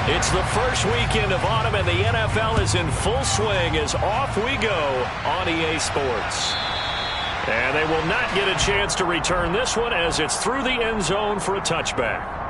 It's the first weekend of autumn, and the NFL is in full swing as off we go on EA Sports. And they will not get a chance to return this one as it's through the end zone for a touchback.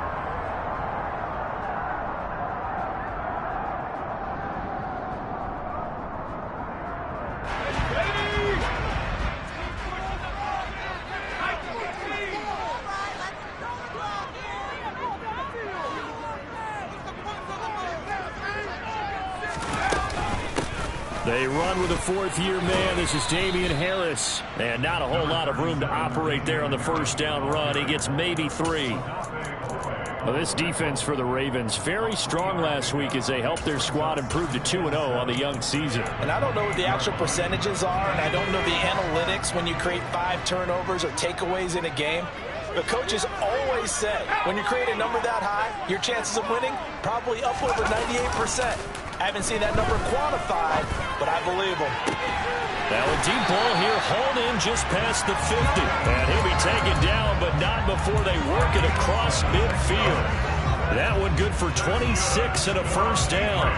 They run with a fourth-year man. This is Damian Harris. And not a whole lot of room to operate there on the first down run. He gets maybe 3. Well, this defense for the Ravens, very strong last week as they helped their squad improve to 2-0 on the young season. And I don't know what the actual percentages are, and I don't know the analytics when you create 5 turnovers or takeaways in a game. The coaches always say when you create a number that high, your chances of winning probably up over 98%. I haven't seen that number quantified, but I believe them. Now a deep ball here, hauled in just past the 50. And he'll be taken down, but not before they work it across midfield. That one good for 26 and a first down.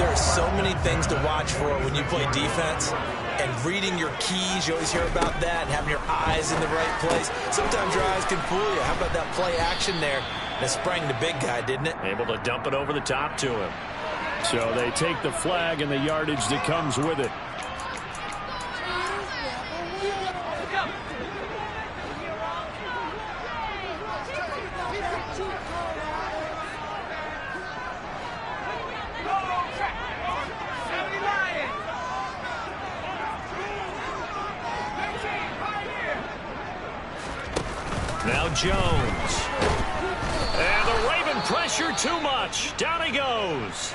There are so many things to watch for when you play defense. And reading your keys, you always hear about that, and having your eyes in the right place. Sometimes your eyes can fool you. How about that play action there? That sprang the big guy, didn't it? Able to dump it over the top to him. So they take the flag and the yardage that comes with it. Now Jones. And the Raven pressure too much. Down he goes.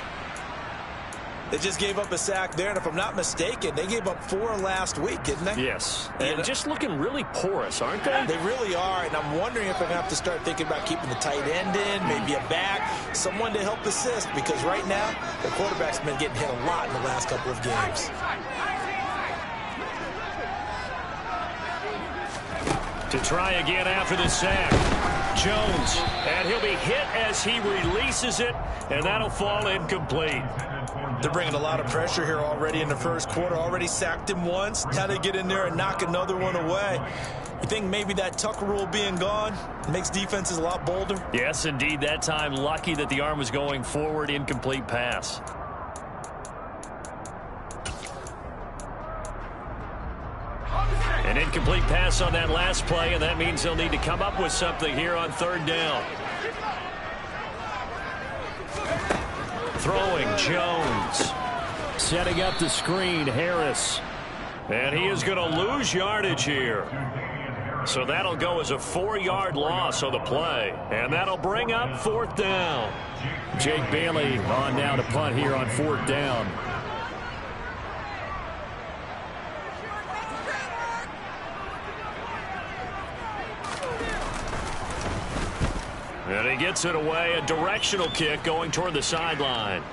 They just gave up a sack there, and if I'm not mistaken, they gave up 4 last week, didn't they? Yes. And just looking really porous, aren't they? They really are, and I'm wondering if they're going to have to start thinking about keeping the tight end in, maybe a back, someone to help assist, because right now, the quarterback's been getting hit a lot in the last couple of games. To try again after the sack. Jones, and he'll be hit as he releases it, and that'll fall incomplete. They're bringing a lot of pressure here already in the first quarter. Already sacked him once. How to get in there and knock another one away. You think maybe that Tucker rule being gone makes defenses a lot bolder? Yes, indeed. That time, lucky that the arm was going forward. Incomplete pass. An incomplete pass on that last play, and that means they'll need to come up with something here on third down. Throwing, Jones. Setting up the screen, Harris. And he is going to lose yardage here. So that'll go as a 4-yard loss on the play. And that'll bring up fourth down. Jake Bailey on now to punt here on fourth down. And he gets it away, a directional kick going toward the sideline.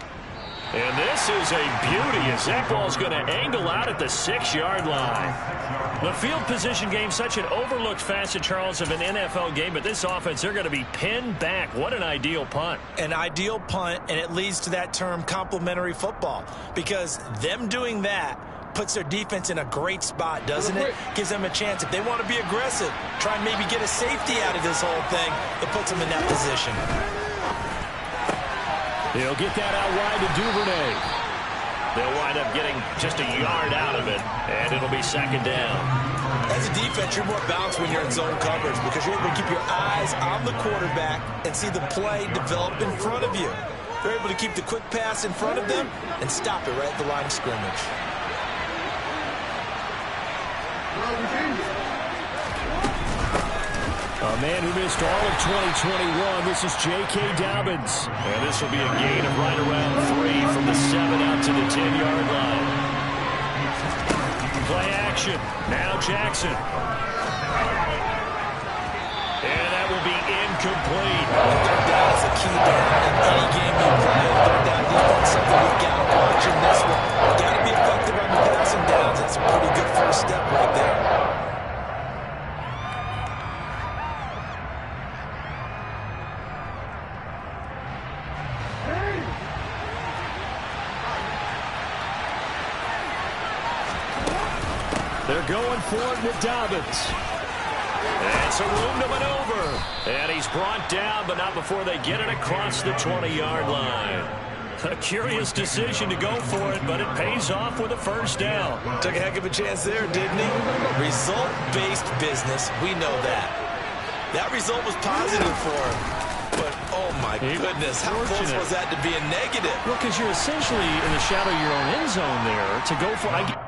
And this is a beauty as that ball's going to angle out at the 6-yard line. The field position game, such an overlooked facet, Charles, of an NFL game, but this offense, they're going to be pinned back. What an ideal punt. An ideal punt, and it leads to that term complementary football, because them doing that puts their defense in a great spot, doesn't it? Gives them a chance. If they want to be aggressive, try and maybe get a safety out of this whole thing, it puts them in that position. He'll get that out wide to Duvernay. They'll wind up getting just a yard out of it, and it'll be second down. As a defense, you're more balanced when you're in zone coverage because you're able to keep your eyes on the quarterback and see the play develop in front of you. You're able to keep the quick pass in front of them and stop it right at the line of scrimmage. A man who missed all of 2021, this is J.K. Dobbins. And this will be a gain of right around 3 from the 7 out to the 10-yard line. Play action. Now Jackson. And that will be incomplete. Third down is a key down in any game you play. Third down defense, something you've got to watch in this one. You've got to be effective on the passing downs. That's a pretty good first step right there. going for it with Dobbins. It's a room to maneuver. And he's brought down, but not before they get it across the 20-yard line. A curious decision to go for it, but it pays off with a first down. Took a heck of a chance there, didn't he? Result-based business, we know that. That result was positive for him. But, oh my goodness, how close was that to being negative? Well, because you're essentially in the shadow of your own end zone there to go for...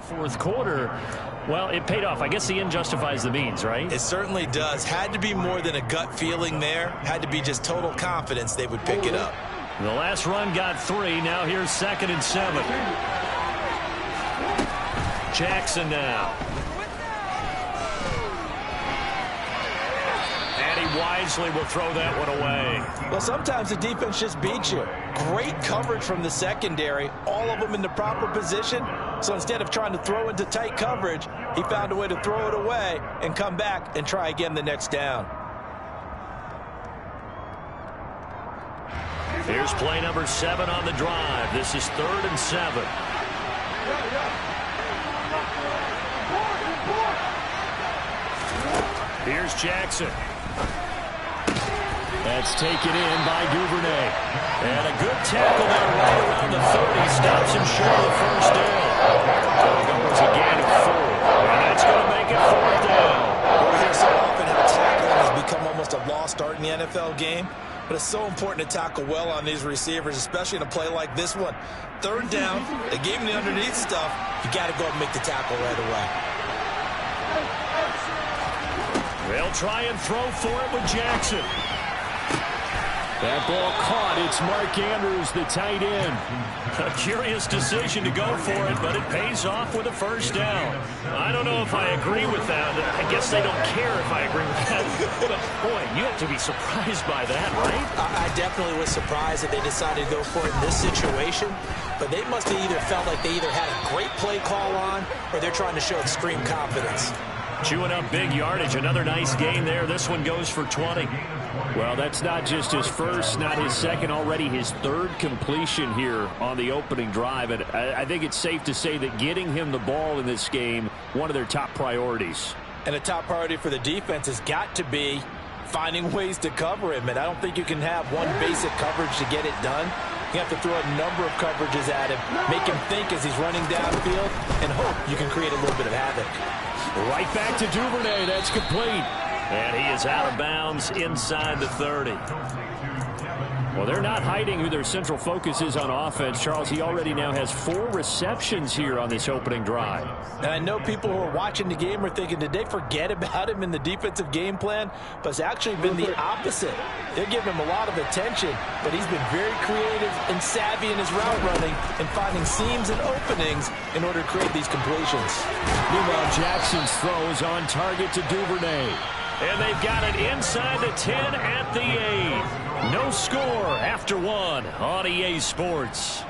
Fourth quarter, well, it paid off. I guess the end justifies the means, right? It certainly does. Had to be more than a gut feeling there. Had to be just total confidence they would pick it up. The last run got 3. Now here's 2nd and 7. Jackson now. And he wisely will throw that one away. Well, sometimes the defense just beats you. Great coverage from the secondary. All of them in the proper position. So instead of trying to throw into tight coverage, he found a way to throw it away and come back and try again the next down. Here's play number 7 on the drive. This is 3rd and 7. Here's Jackson. That's taken in by Duvernay. And a good tackle there right around the 30. Stops him short of the first down. So he goes again at 4. And that's going to make it 4th down. We hear so often how tackling has become almost a lost art in the NFL game. But it's so important to tackle well on these receivers, especially in a play like this one. 3rd down, they gave him the underneath stuff. You got to go and make the tackle right away. They'll try and throw for it with Jackson. That ball caught. It's Mark Andrews, the tight end. A curious decision to go for it, but it pays off with a first down. I don't know if I agree with that. I guess they don't care if I agree with that. But, boy, you have to be surprised by that, right? I definitely was surprised that they decided to go for it in this situation. But they must have either felt like they either had a great play call on or they're trying to show extreme confidence. Chewing up big yardage. Another nice gain there. This one goes for 20. Well, that's not just his first, not his second, already his 3rd completion here on the opening drive. And I think it's safe to say that getting him the ball in this game, one of their top priorities. And a top priority for the defense has got to be finding ways to cover him. And I don't think you can have one basic coverage to get it done. You have to throw a number of coverages at him, make him think as he's running downfield, and hope you can create a little bit of havoc. Right back to Duvernay. That's complete. And he is out of bounds inside the 30. Well, they're not hiding who their central focus is on offense. Charles, he already now has 4 receptions here on this opening drive. And I know people who are watching the game are thinking, did they forget about him in the defensive game plan? But it's actually been the opposite. They're giving him a lot of attention, but he's been very creative and savvy in his route running and finding seams and openings in order to create these completions. Meanwhile, Jackson's throw is on target to Duvernay. And they've got it inside the 10 at the 8. No score after 1 on EA Sports.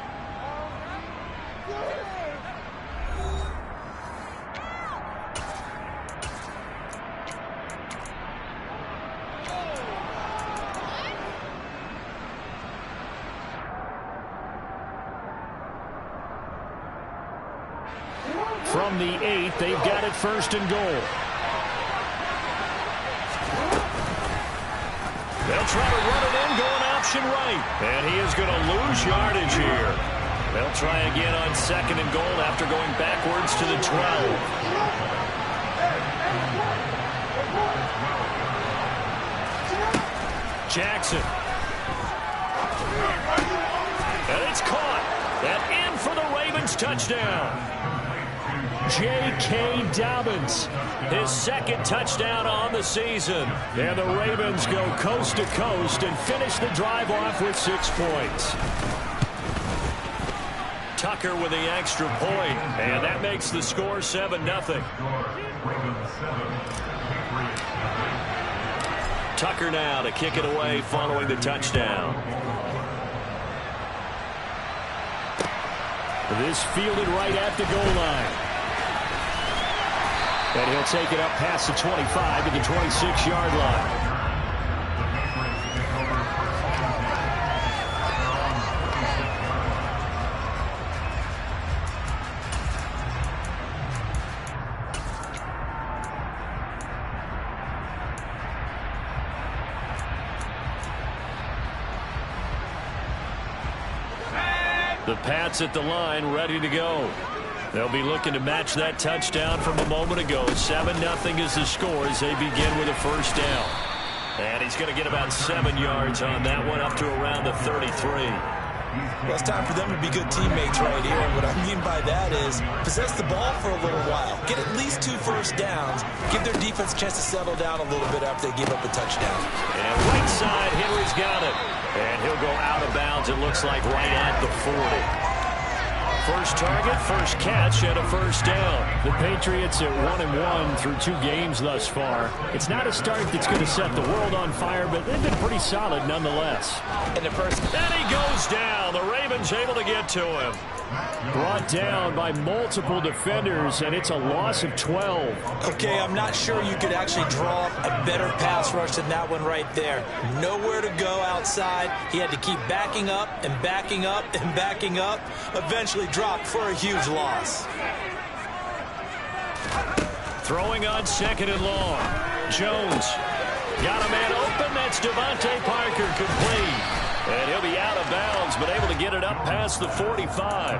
From the 8, they've got it 1st and goal. They'll try to run it in, going option right. And he is going to lose yardage here. They'll try again on 2nd and goal after going backwards to the 12. Jackson. And it's caught. And in for the Ravens touchdown. J.K. Dobbins, his 2nd touchdown on the season. And the Ravens go coast to coast and finish the drive off with 6 points. Tucker with the extra point, and that makes the score 7-0. Tucker now to kick it away following the touchdown. This fielded right at the goal line. And he'll take it up past the 25 to the 26-yard line. The Pats at the line, ready to go. They'll be looking to match that touchdown from a moment ago. 7-0 is the score as they begin with a first down. And he's going to get about 7 yards on that one, up to around the 33. Well, it's time for them to be good teammates right here. And what I mean by that is possess the ball for a little while. Get at least 2 first downs. Give their defense a chance to settle down a little bit after they give up a touchdown. And right side, Henry's got it. And he'll go out of bounds, it looks like, right at the 40. First target, first catch, and a first down. The Patriots at 1-1 through 2 games thus far. It's not a start that's going to set the world on fire, but they've been pretty solid nonetheless. And the first, and he goes down. The Ravens able to get to him. Brought down by multiple defenders, and it's a loss of 12. Okay, I'm not sure you could actually draw up a better pass rush than that one right there. Nowhere to go outside. He had to keep backing up and backing up and backing up. Eventually dropped for a huge loss. Throwing on 2nd and long. Jones got a man open. That's Devontae Parker, complete. And he'll be out of bounds, but able to get it up past the 45.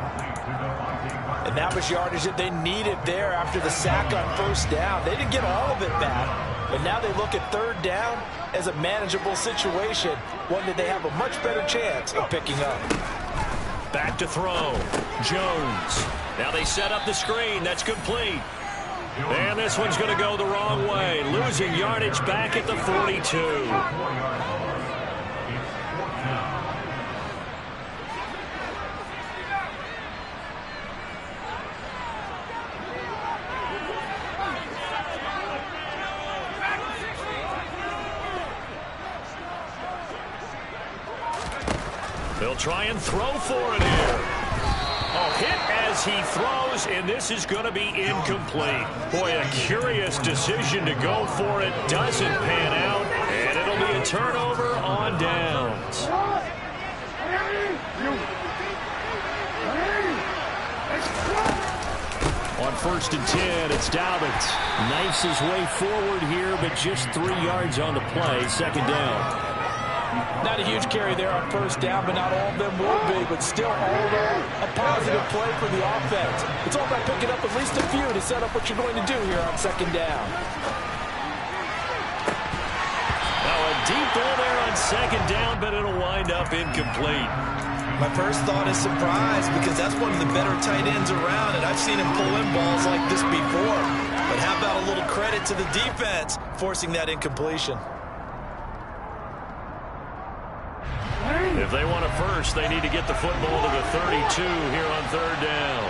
And that was yardage that they needed there after the sack on first down. They didn't get all of it back, but now they look at 3rd down as a manageable situation, one that they have a much better chance of picking up. Back to throw. Jones. Now they set up the screen. That's complete. And this one's going to go the wrong way. Losing yardage back at the 42. They'll try and throw for it here. Oh, hit as he throws, and this is going to be incomplete. Boy, a curious decision to go for it. Doesn't pan out, and it'll be a turnover on downs. On 1st and 10, it's Dobbins. Knifes his way forward here, but just 3 yards on the play. 2nd down. Not a huge carry there on first down, but not all of them will be. But still, all around, a positive play for the offense. It's all about picking up at least a few to set up what you're going to do here on 2nd down. Now a deep ball there on 2nd down, but it'll wind up incomplete. My first thought is surprise, because that's one of the better tight ends around, and I've seen him pull in balls like this before. But how about a little credit to the defense forcing that incompletion? If they want a first, they need to get the football to the 32 here on 3rd down.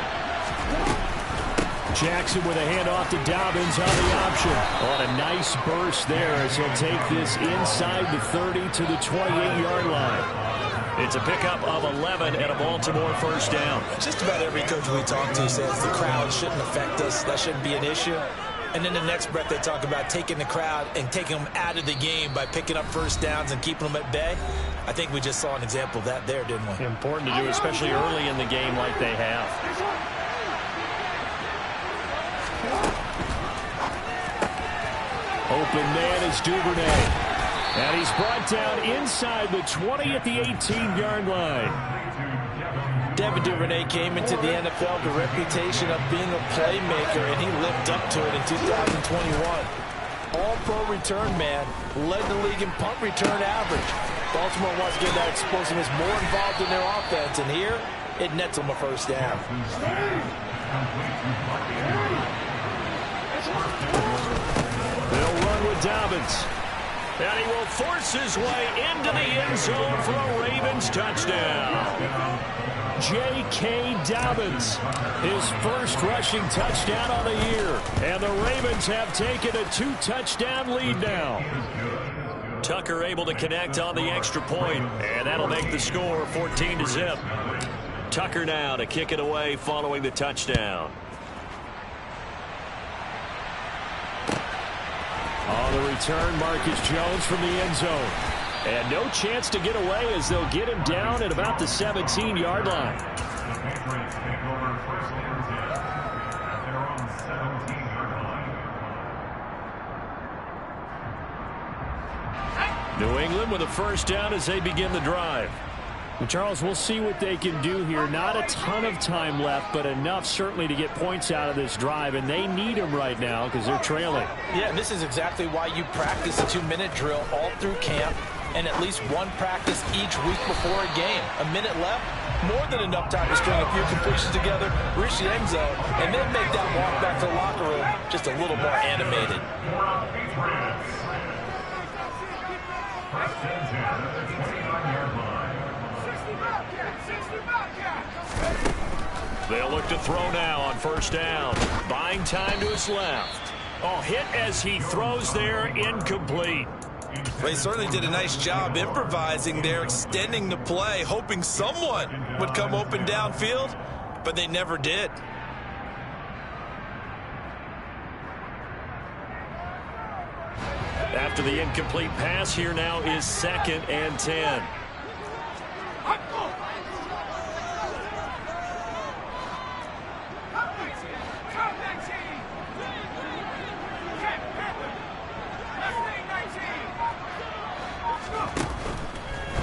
Jackson with a handoff to Dobbins on the option. On a nice burst there as he'll take this inside the 30 to the 28-yard line. It's a pickup of 11 and a Baltimore first down. Just about every coach we talk to says the crowd shouldn't affect us. That shouldn't be an issue. And then the next breath they talk about taking the crowd and taking them out of the game by picking up first downs and keeping them at bay. I think we just saw an example of that there, didn't we? Important to do, especially early in the game like they have. Open man is Duvernay. And he's brought down inside the 20 at the 18-yard line. Devin Duvernay came into the NFL with a reputation of being a playmaker, and he lived up to it in 2021. All-pro return man, led the league in punt return average. Baltimore wants to get that explosiveness more involved in their offense, and here it nets them a first down. They'll run with Dobbins. And he will force his way into the end zone for a Ravens touchdown. J.K. Dobbins, his first rushing touchdown on the year. And the Ravens have taken a 2-touchdown lead now. Tucker able to connect on the extra point, and that'll make the score 14-0. Tucker now to kick it away following the touchdown. On the return, Marcus Jones from the end zone. And no chance to get away as they'll get him down at about the 17-yard line. New England with a first down as they begin the drive. And Charles, we'll see what they can do here. Not a ton of time left, but enough certainly to get points out of this drive, and they need them right now because they're trailing. Yeah, and this is exactly why you practice a 2-minute drill all through camp and at least one practice each week before a game. A minute left, more than enough time to string a few completions together, reach the end zone, and then make that walk back to the locker room just a little more animated. They'll look to throw now on first down. Buying time to his left. Oh, hit as he throws there, incomplete. Well, he certainly did a nice job improvising there, extending the play, hoping someone would come open downfield, but they never did. After the incomplete pass, here now is 2nd and 10.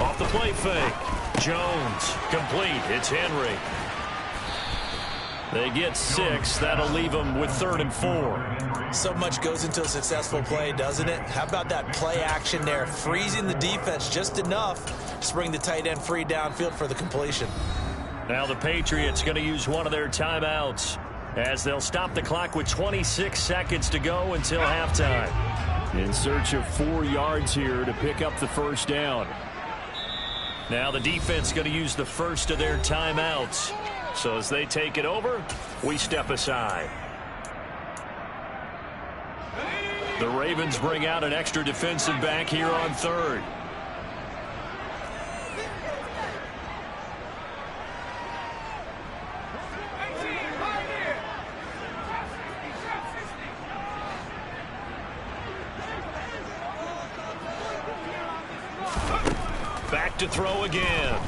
Off the play fake. Jones complete. It's Henry. They get 6. That'll leave them with 3rd and 4. So much goes into a successful play, doesn't it? How about that play action there, freezing the defense just enough to bring the tight end free downfield for the completion. Now the Patriots going to use one of their timeouts as they'll stop the clock with 26 seconds to go until halftime. In search of 4 yards here to pick up the first down. Now the defense going to use the first of their timeouts. So as they take it over, we step aside. The Ravens bring out an extra defensive back here on 3rd. Back to throw again.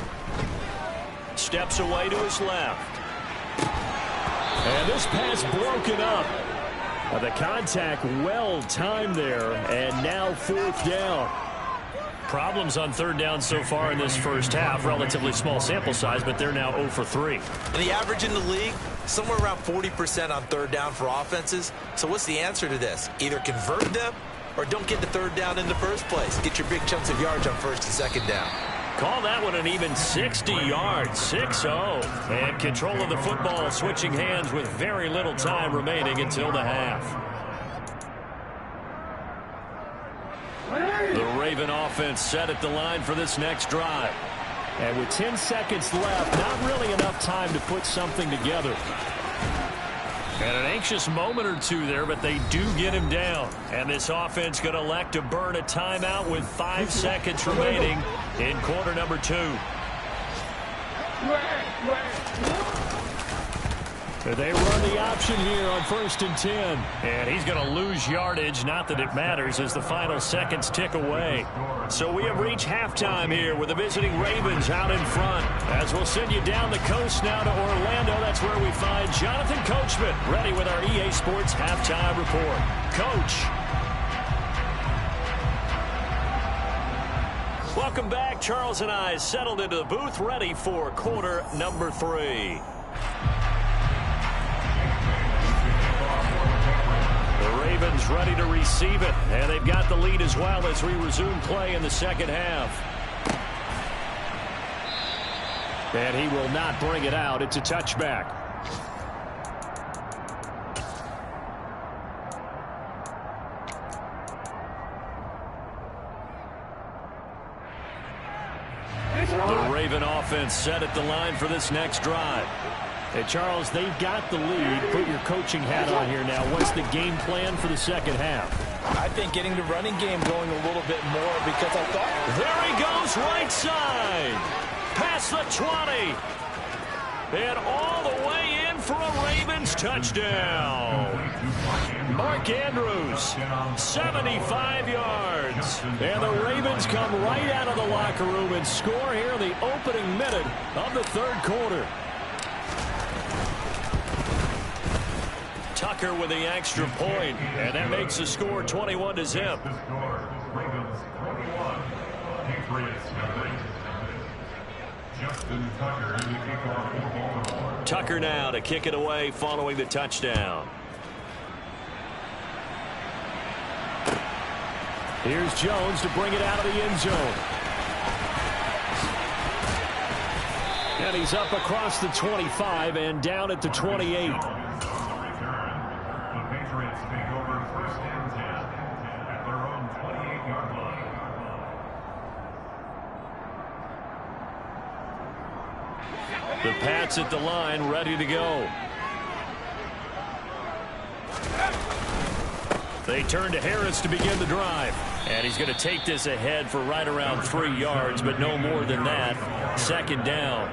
Steps away to his left. And this pass broken up. The contact well timed there, and now 4th down. Problems on 3rd down so far in this first half. Relatively small sample size, but they're now 0 for 3. And the average in the league, somewhere around 40% on 3rd down for offenses. So what's the answer to this? Either convert them or don't get the 3rd down in the first place. Get your big chunks of yards on 1st and 2nd down. Call that one an even 60 yards, 6-0. And control of the football switching hands with very little time remaining until the half. The Raven offense set at the line for this next drive. And with 10 seconds left, not really enough time to put something together. And an anxious moment or two there, but they do get him down. And this offense going to elect to burn a timeout with 5 seconds remaining in quarter number 2. They run the option here on 1st and 10. And he's going to lose yardage, not that it matters, as the final seconds tick away. So we have reached halftime here with the visiting Ravens out in front. As we'll send you down the coast now to Orlando, that's where we find Jonathan Coachman ready with our EA Sports Halftime Report. Coach. Welcome back. Charles and I settled into the booth ready for quarter number 3. Ravens ready to receive it, and they've got the lead as well as we resume play in the second half. And he will not bring it out. It's a touchback. Raven offense set at the line for this next drive. Hey, Charles, they've got the lead. Put your coaching hat on here now. What's the game plan for the second half? I think getting the running game going a little bit more because I thought... There he goes right side. Past the 20. And all the way in for a Ravens touchdown. Mark Andrews, 75 yards. And the Ravens come right out of the locker room and score here in the opening minute of the third quarter. Tucker with the extra point, and that makes the score 21-0. Tucker now to kick it away following the touchdown. Here's Jones to bring it out of the end zone. And he's up across the 25 and down at the 28. The Pats at the line, ready to go. They turn to Harris to begin the drive. And he's going to take this ahead for right around 3 yards, but no more than that. Second down.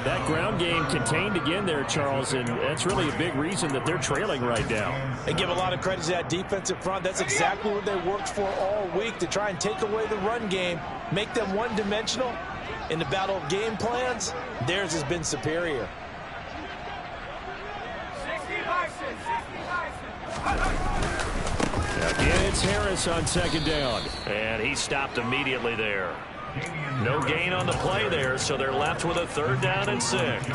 That ground game contained again there, Charles, and that's really a big reason that they're trailing right now. They give a lot of credit to that defensive front. That's exactly what they worked for all week, to try and take away the run game, make them one-dimensional. In the battle of game plans, theirs has been superior. Again, it's Harris on second down. And he stopped immediately there. No gain on the play there, so they're left with a 3rd down and 6.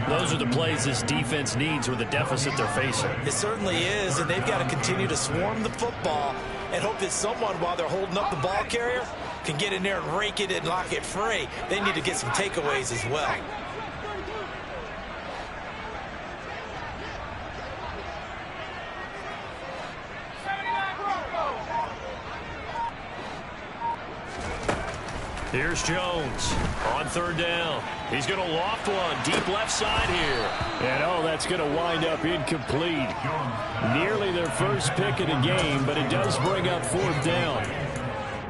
Those are the plays this defense needs with the deficit they're facing. It certainly is, and they've got to continue to swarm the football and hope that someone, while they're holding up the ball carrier, can get in there and rake it and lock it free. They need to get some takeaways as well. Here's Jones on 3rd down. He's going to loft one deep left side here. And oh, that's going to wind up incomplete. Nearly their first pick of the game, but it does bring up 4th down.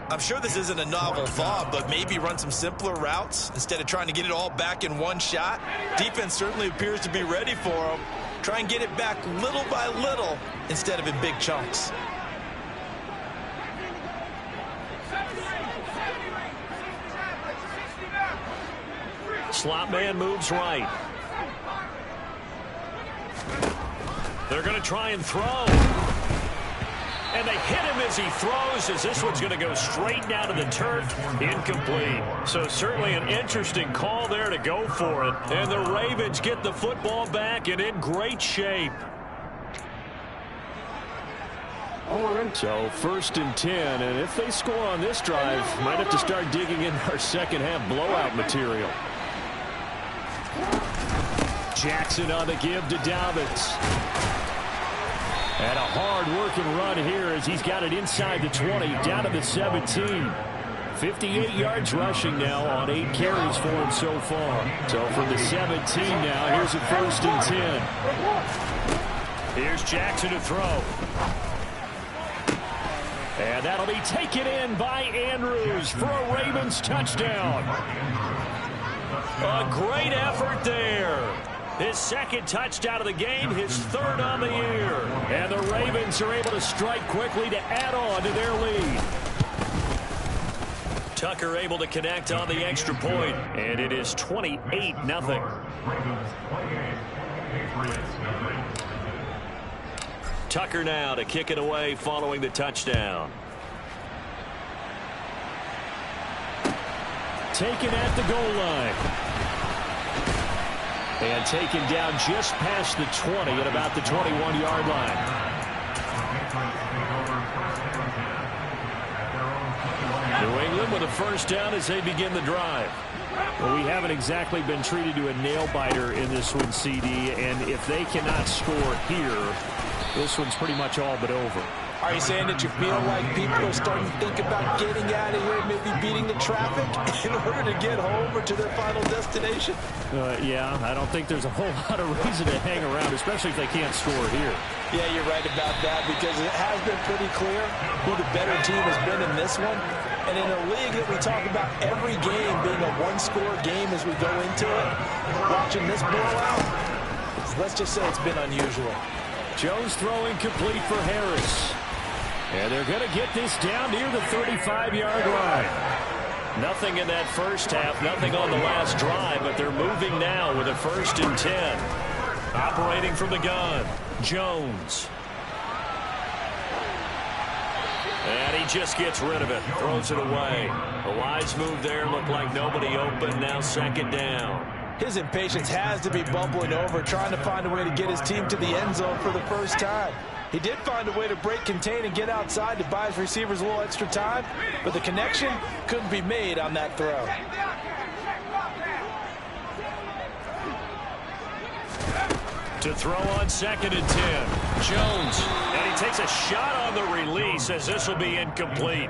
I'm sure this isn't a novel thought, but maybe run some simpler routes instead of trying to get it all back in one shot. Defense certainly appears to be ready for them. Try and get it back little by little instead of in big chunks. Slot man moves right. They're going to try and throw. And they hit him as he throws, as this one's going to go straight down to the turf. Incomplete. So certainly an interesting call there to go for it. And the Ravens get the football back and in great shape. So 1st and 10, and if they score on this drive, might have to start digging in our second half blowout material. Jackson on the give to Dobbins. And a hard-working run here as he's got it inside the 20, down to the 17. 58 yards rushing now on 8 carries for him so far. So from the 17 now, here's a 1st and 10. Here's Jackson to throw. And that'll be taken in by Andrews for a Ravens touchdown. A great effort there. His 2nd touchdown of the game, his 3rd on the year. And the Ravens are able to strike quickly to add on to their lead. Tucker able to connect on the extra point, and it is 28-0. Tucker now to kick it away following the touchdown. Taken at the goal line. And taken down just past the 20 at about the 21-yard line. New England with a 1st down as they begin the drive. Well, we haven't exactly been treated to a nail-biter in this one, CD, and if they cannot score here, this one's pretty much all but over. Are you saying that you feel like people are starting to think about getting out of here, maybe beating the traffic in order to get home or to their final destination? Yeah, I don't think there's a whole lot of reason to hang around, especially if they can't score here. Yeah, you're right about that, because it has been pretty clear who the better team has been in this one. And in a league that we talk about every game being a one-score game as we go into it, watching this blowout, let's just say it's been unusual. Jones throwing complete for Harris. And they're going to get this down near the 35-yard line. Nothing in that first half, nothing on the last drive, but they're moving now with a 1st and 10. Operating from the gun, Jones. And he just gets rid of it, throws it away. A wise move there, looked like nobody open, now 2nd down. His impatience has to be bubbling over, trying to find a way to get his team to the end zone for the first time. He did find a way to break contain and get outside to buy his receivers a little extra time, but the connection couldn't be made on that throw. To throw on 2nd and 10. Jones. And he takes a shot on the release as this will be incomplete.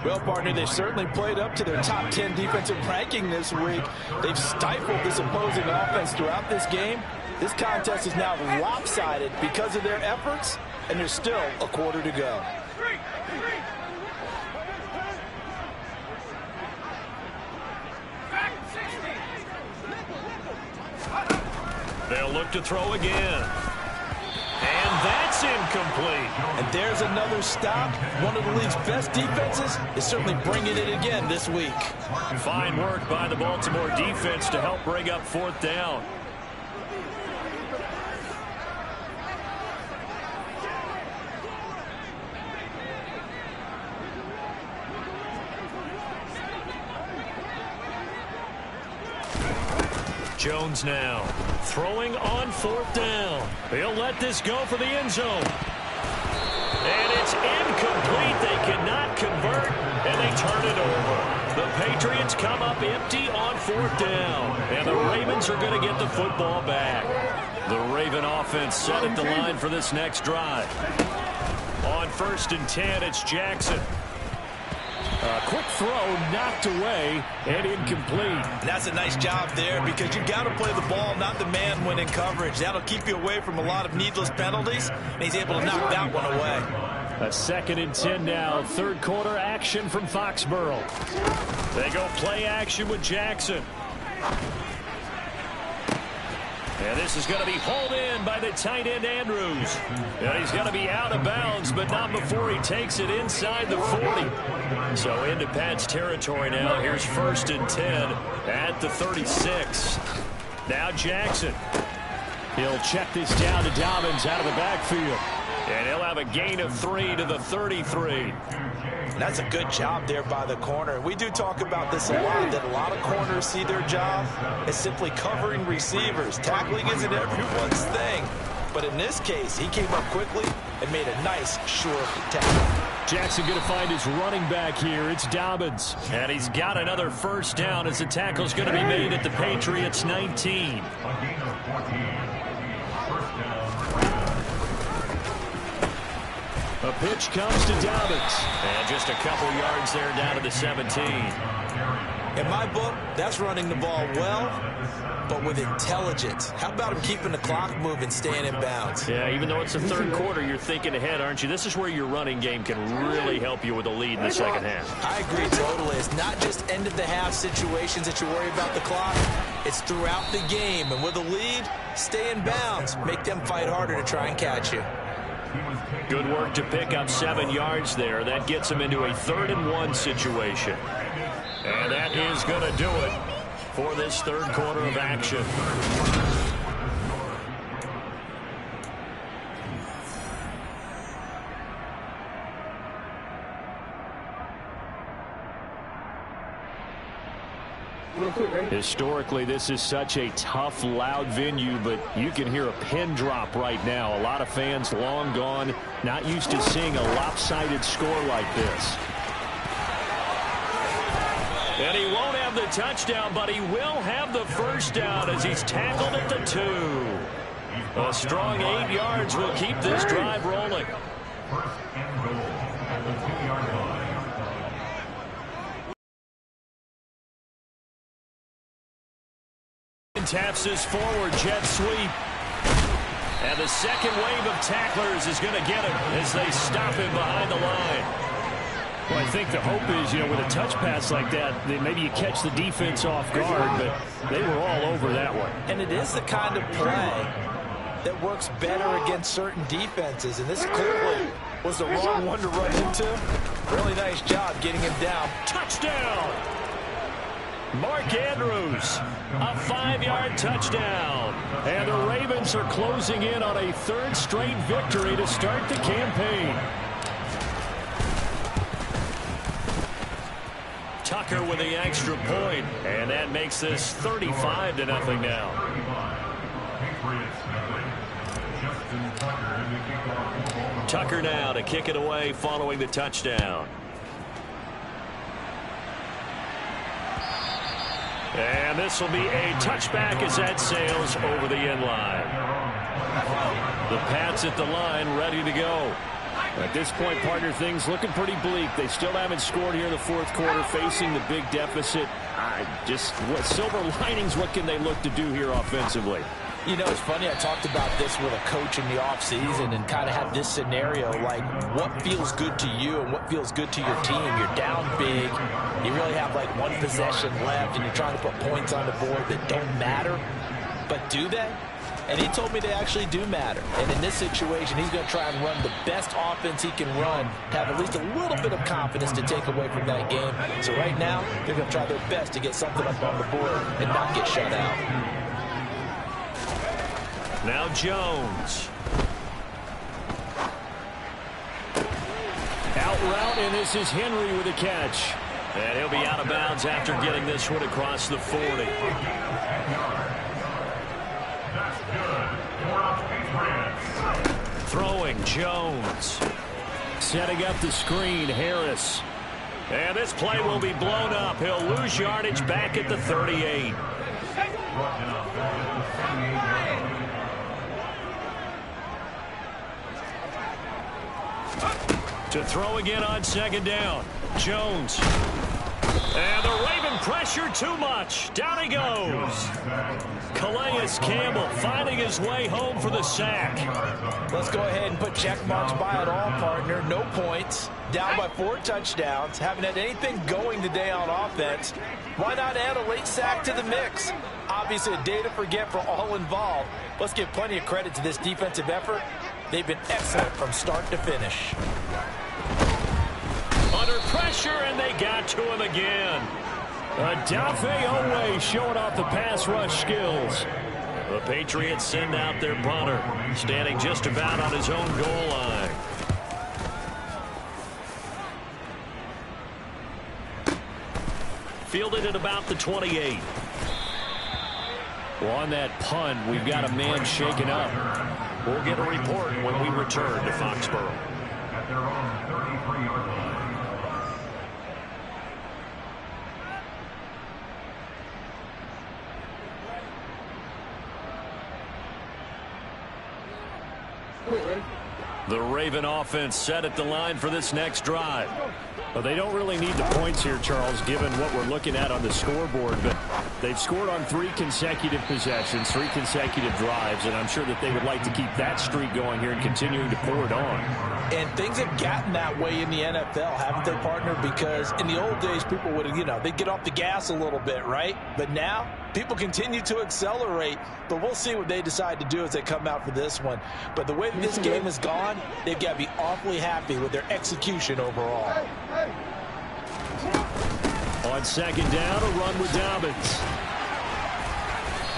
Well, partner, they've certainly played up to their top 10 defensive ranking this week. They've stifled this opposing offense throughout this game. This contest is now lopsided because of their efforts, and there's still a quarter to go. They'll look to throw again. And that's incomplete. And there's another stop. One of the league's best defenses is certainly bringing it again this week. Fine work by the Baltimore defense to help bring up 4th down. Jones now throwing on 4th down. He'll let this go for the end zone. And it's incomplete. They cannot convert, and they turn it over. The Patriots come up empty on 4th down, and the Ravens are going to get the football back. The Raven offense set at the line for this next drive. On 1st and 10, it's Jackson. A quick throw knocked away and incomplete. That's a nice job there, because you've got to play the ball, not the man when in coverage. That'll keep you away from a lot of needless penalties, and he's able to knock that one away. A 2nd and 10 now. 3rd quarter action from Foxborough. They go play action with Jackson. And this is going to be hauled in by the tight end, Andrews. And he's going to be out of bounds, but not before he takes it inside the 40. So into Pat's territory now. Here's 1st and 10 at the 36. Now Jackson. He'll check this down to Dobbins out of the backfield. And he'll have a gain of 3 to the 33. That's a good job there by the corner. We do talk about this a lot, that a lot of corners see their job as simply covering receivers. Tackling isn't everyone's thing. But in this case, he came up quickly and made a nice, short tackle. Jackson going to find his running back here. It's Dobbins. And he's got another 1st down as the tackle's going to be made at the Patriots 19. A pitch comes to Dobbins. And just a couple yards there down to the 17. In my book, that's running the ball well, but with intelligence. How about him keeping the clock moving, staying in bounds? Yeah, even though it's the 3rd quarter, you're thinking ahead, aren't you? This is where your running game can really help you with a lead in the 2nd half. I agree totally. It's not just end-of-the-half situations that you worry about the clock. It's throughout the game. And with a lead, stay in bounds. Make them fight harder to try and catch you. Good work to pick up 7 yards there. That gets him into a 3rd and 1 situation. And that is going to do it for this 3rd quarter of action. Historically, this is such a tough, loud venue, but you can hear a pin drop right now. A lot of fans long gone, not used to seeing a lopsided score like this. And he won't have the touchdown, but he will have the 1st down as he's tackled at the 2. A strong 8 yards will keep this drive rolling. First and goal at the 2-yard line. Taps this forward jet sweep. And the second wave of tacklers is going to get him as they stop him behind the line. Well, I think the hope is, with a touch pass like that, maybe you catch the defense off guard, but they were all over that one. And it is the kind of play that works better against certain defenses, and this clearly was the wrong one to run into. Really nice job getting him down. Touchdown! Mark Andrews, a 5-yard touchdown. And the Ravens are closing in on a third straight victory to start the campaign. Tucker with the extra point, and that makes this 35-0 now. Tucker now to kick it away following the touchdown. And this will be a touchback as that sails over the end line. The Pats at the line ready to go. At this point, partner, things looking pretty bleak. They still haven't scored here in the fourth quarter, facing the big deficit. Just what silver linings, what can they look to do here offensively? It's funny, I talked about this with a coach in the offseason and kind of had this scenario, like what feels good to you and what feels good to your team. You're down big. You really have like one possession left, and you're trying to put points on the board that don't matter. But do they? And he told me they actually do matter. And in this situation, he's going to try and run the best offense he can run, have at least a little bit of confidence to take away from that game. So right now, they're going to try their best to get something up on the board and not get shut out. Now Jones. Out route, and this is Henry with a catch. And he'll be out of bounds after getting this one across the 40. Throwing Jones. Setting up the screen, Harris. And this play will be blown up. He'll lose yardage back at the 38. To throw again on second down. Jones. And the Raven pressure too much. Down he goes. Calais Campbell finding his way home for the sack. Let's go ahead and put check marks by it all, partner. No points. Down by 4 touchdowns. Haven't had anything going today on offense. Why not add a late sack to the mix? Obviously a day to forget for all involved. Let's give plenty of credit to this defensive effort. They've been excellent from start to finish. Under pressure, and they got to him again. Odafe Oweh showing off the pass rush skills. The Patriots send out their punter, standing just about on his own goal line. Fielded at about the 28. Well, on that punt, we've got a man shaken up. We'll get a report when we return to Foxborough. At their own 33-yard line. The Raven offense set at the line for this next drive. Well, they don't really need the points here, Charles, given what we're looking at on the scoreboard, but they've scored on 3 consecutive possessions, 3 consecutive drives, and I'm sure that they would like to keep that streak going here and continuing to pour it on. And things have gotten that way in the NFL, haven't they, partner? Because in the old days, people would, they'd get off the gas a little bit, right? But now, people continue to accelerate, but we'll see what they decide to do as they come out for this one. But the way that this game has gone, they've got to be awfully happy with their execution overall. On second down, a run with Dobbins.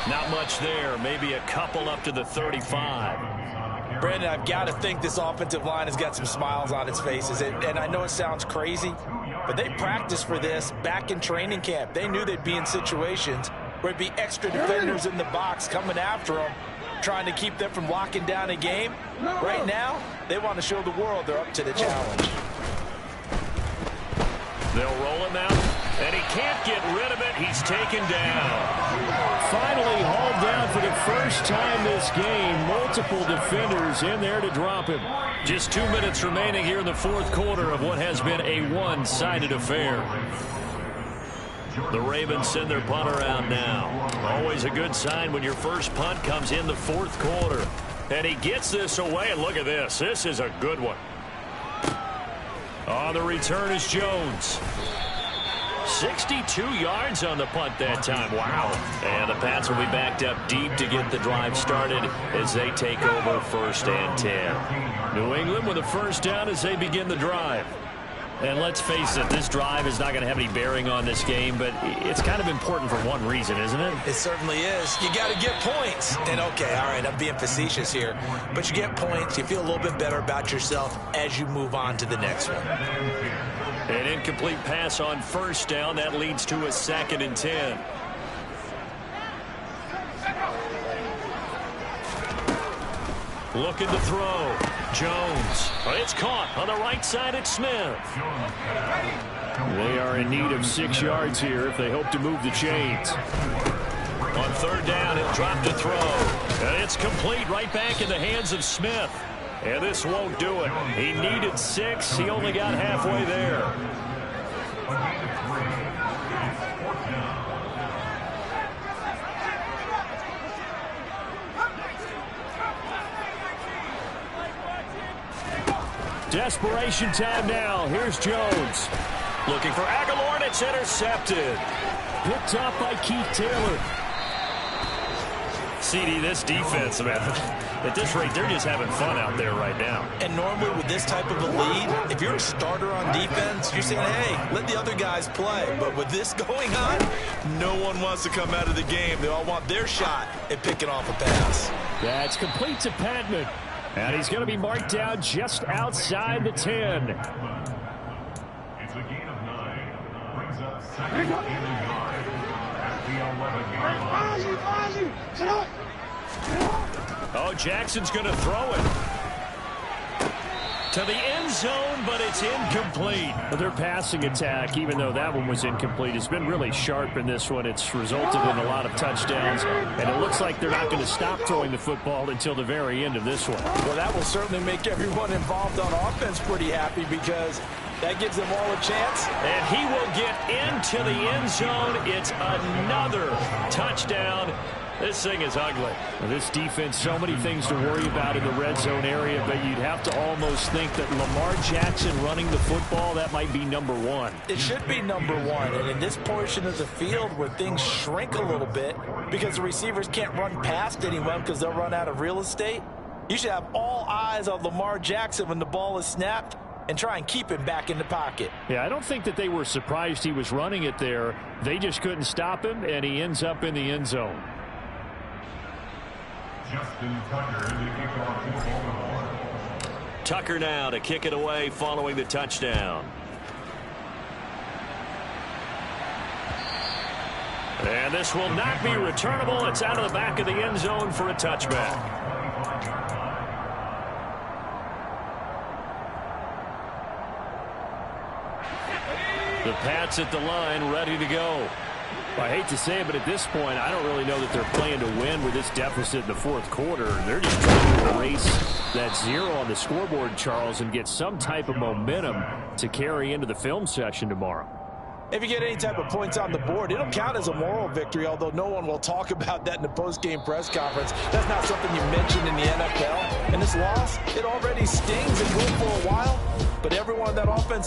Not much there, maybe a couple up to the 35. Brandon, I've got to think this offensive line has got some smiles on its faces. And I know it sounds crazy, but they practiced for this back in training camp. They knew they'd be in situations where it'd be extra defenders in the box coming after them, trying to keep them from locking down a game. Right now, they want to show the world they're up to the challenge. They'll roll him out, and he can't get rid of it. He's taken down. Finally hauled down for the first time this game. Multiple defenders in there to drop him. Just 2 minutes remaining here in the fourth quarter of what has been a one-sided affair. The Ravens send their punter out now. Always a good sign when your first punt comes in the fourth quarter. And he gets this away, and look at this. This is a good one. On the return is Jones. 62 yards on the punt that time. Wow. And the Pats will be backed up deep to get the drive started as they take over 1st and 10. New England with a first down as they begin the drive. And let's face it, this drive is not going to have any bearing on this game, but it's kind of important for one reason, isn't it? It certainly is. You got to get points. And, okay, all right, I'm being facetious here, but you get points, you feel a little bit better about yourself as you move on to the next one. An incomplete pass on first down. That leads to a 2nd and 10. Looking to throw. Jones. It's caught on the right side at Smith. They are in need of 6 yards here if they hope to move the chains. On 3rd down, he'll drop to throw. And it's complete right back in the hands of Smith. And this won't do it. He needed 6. He only got halfway there. Desperation time now. Here's Jones. Looking for Aguilar, and it's intercepted. Picked up by Keith Taylor. CD, this defense, man, at this rate, they're just having fun out there right now. And normally with this type of a lead, if you're a starter on defense, you're saying, hey, let the other guys play. But with this going on, no one wants to come out of the game. They all want their shot at picking off a pass. That's complete to Patman. And he's going to be marked down just outside the 10. It's a gain of 9. Brings up 2nd and 9 at the 11-yard line. Oh, Jackson's going to throw it to the end zone, but it's incomplete. Their passing attack, even though that one was incomplete, has been really sharp in this one. It's resulted in a lot of touchdowns, and it looks like they're not going to stop throwing the football until the very end of this one. Well, that will certainly make everyone involved on offense pretty happy because that gives them all a chance. And he will get into the end zone. It's another touchdown. This thing is ugly. Well, this defense, so many things to worry about in the red zone area, but you'd have to almost think that Lamar Jackson running the football, that might be number 1. It should be number 1. And in this portion of the field where things shrink a little bit because the receivers can't run past anyone because they'll run out of real estate, you should have all eyes on Lamar Jackson when the ball is snapped and try and keep him back in the pocket. Yeah, I don't think that they were surprised he was running it there. They just couldn't stop him, and he ends up in the end zone. Justin Tucker, the kickoff to Baltimore. Tucker now to kick it away following the touchdown. And this will not be returnable. It's out of the back of the end zone for a touchback. The Pats at the line, ready to go. I hate to say it, but at this point, I don't really know that they're playing to win with this deficit in the fourth quarter. They're just trying to erase that 0 on the scoreboard, Charles, and get some type of momentum to carry into the film session tomorrow. If you get any type of points on the board, it'll count as a moral victory, although no one will talk about that in the post-game press conference. That's not something you mentioned in the NFL. And this loss, it already stings and will for a while, but everyone on that offense